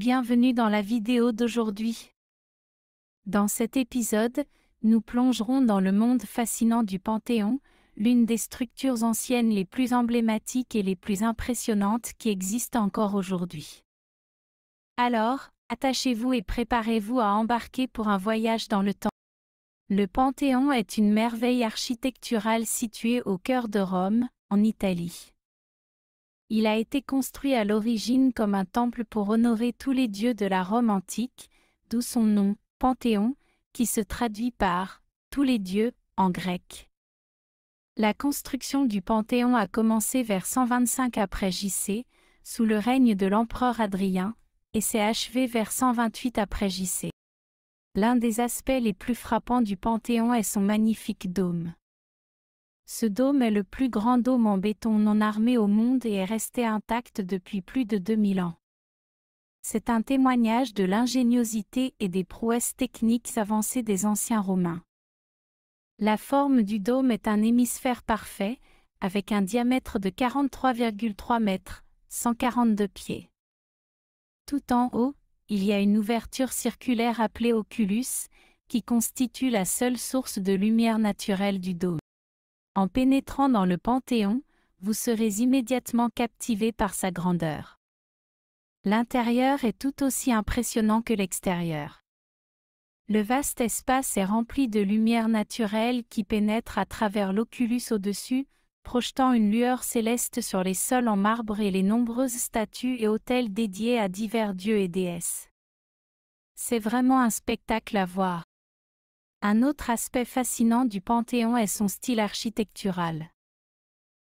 Bienvenue dans la vidéo d'aujourd'hui. Dans cet épisode, nous plongerons dans le monde fascinant du Panthéon, l'une des structures anciennes les plus emblématiques et les plus impressionnantes qui existent encore aujourd'hui. Alors, attachez-vous et préparez-vous à embarquer pour un voyage dans le temps. Le Panthéon est une merveille architecturale située au cœur de Rome, en Italie. Il a été construit à l'origine comme un temple pour honorer tous les dieux de la Rome antique, d'où son nom, Panthéon, qui se traduit par « tous les dieux » en grec. La construction du Panthéon a commencé vers 125 après J.C., sous le règne de l'empereur Hadrien, et s'est achevée vers 128 après J.C. L'un des aspects les plus frappants du Panthéon est son magnifique dôme. Ce dôme est le plus grand dôme en béton non armé au monde et est resté intact depuis plus de 2000 ans. C'est un témoignage de l'ingéniosité et des prouesses techniques avancées des anciens Romains. La forme du dôme est un hémisphère parfait, avec un diamètre de 43,3 mètres, 142 pieds. Tout en haut, il y a une ouverture circulaire appelée oculus, qui constitue la seule source de lumière naturelle du dôme. En pénétrant dans le Panthéon, vous serez immédiatement captivé par sa grandeur. L'intérieur est tout aussi impressionnant que l'extérieur. Le vaste espace est rempli de lumière naturelle qui pénètre à travers l'oculus au-dessus, projetant une lueur céleste sur les sols en marbre et les nombreuses statues et autels dédiés à divers dieux et déesses. C'est vraiment un spectacle à voir. Un autre aspect fascinant du Panthéon est son style architectural.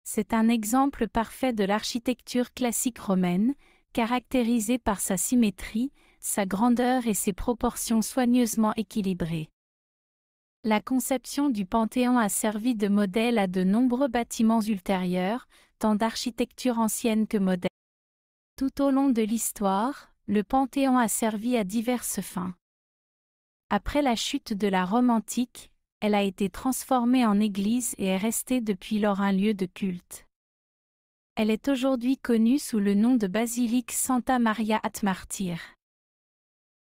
C'est un exemple parfait de l'architecture classique romaine, caractérisée par sa symétrie, sa grandeur et ses proportions soigneusement équilibrées. La conception du Panthéon a servi de modèle à de nombreux bâtiments ultérieurs, tant d'architecture ancienne que moderne. Tout au long de l'histoire, le Panthéon a servi à diverses fins. Après la chute de la Rome antique, elle a été transformée en église et est restée depuis lors un lieu de culte. Elle est aujourd'hui connue sous le nom de basilique Santa Maria at Martyr.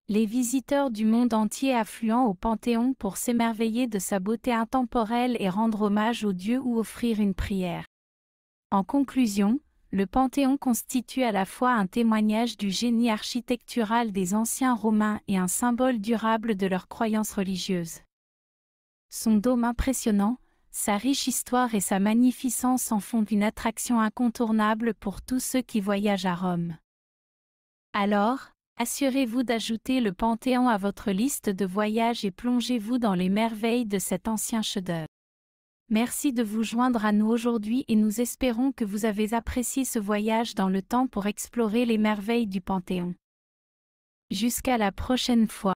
Les visiteurs du monde entier affluent au Panthéon pour s'émerveiller de sa beauté intemporelle et rendre hommage aux dieux ou offrir une prière. En conclusion, le Panthéon constitue à la fois un témoignage du génie architectural des anciens Romains et un symbole durable de leurs croyances religieuses. Son dôme impressionnant, sa riche histoire et sa magnificence en font une attraction incontournable pour tous ceux qui voyagent à Rome. Alors, assurez-vous d'ajouter le Panthéon à votre liste de voyages et plongez-vous dans les merveilles de cet ancien chef-d'œuvre. Merci de vous joindre à nous aujourd'hui et nous espérons que vous avez apprécié ce voyage dans le temps pour explorer les merveilles du Panthéon. Jusqu'à la prochaine fois.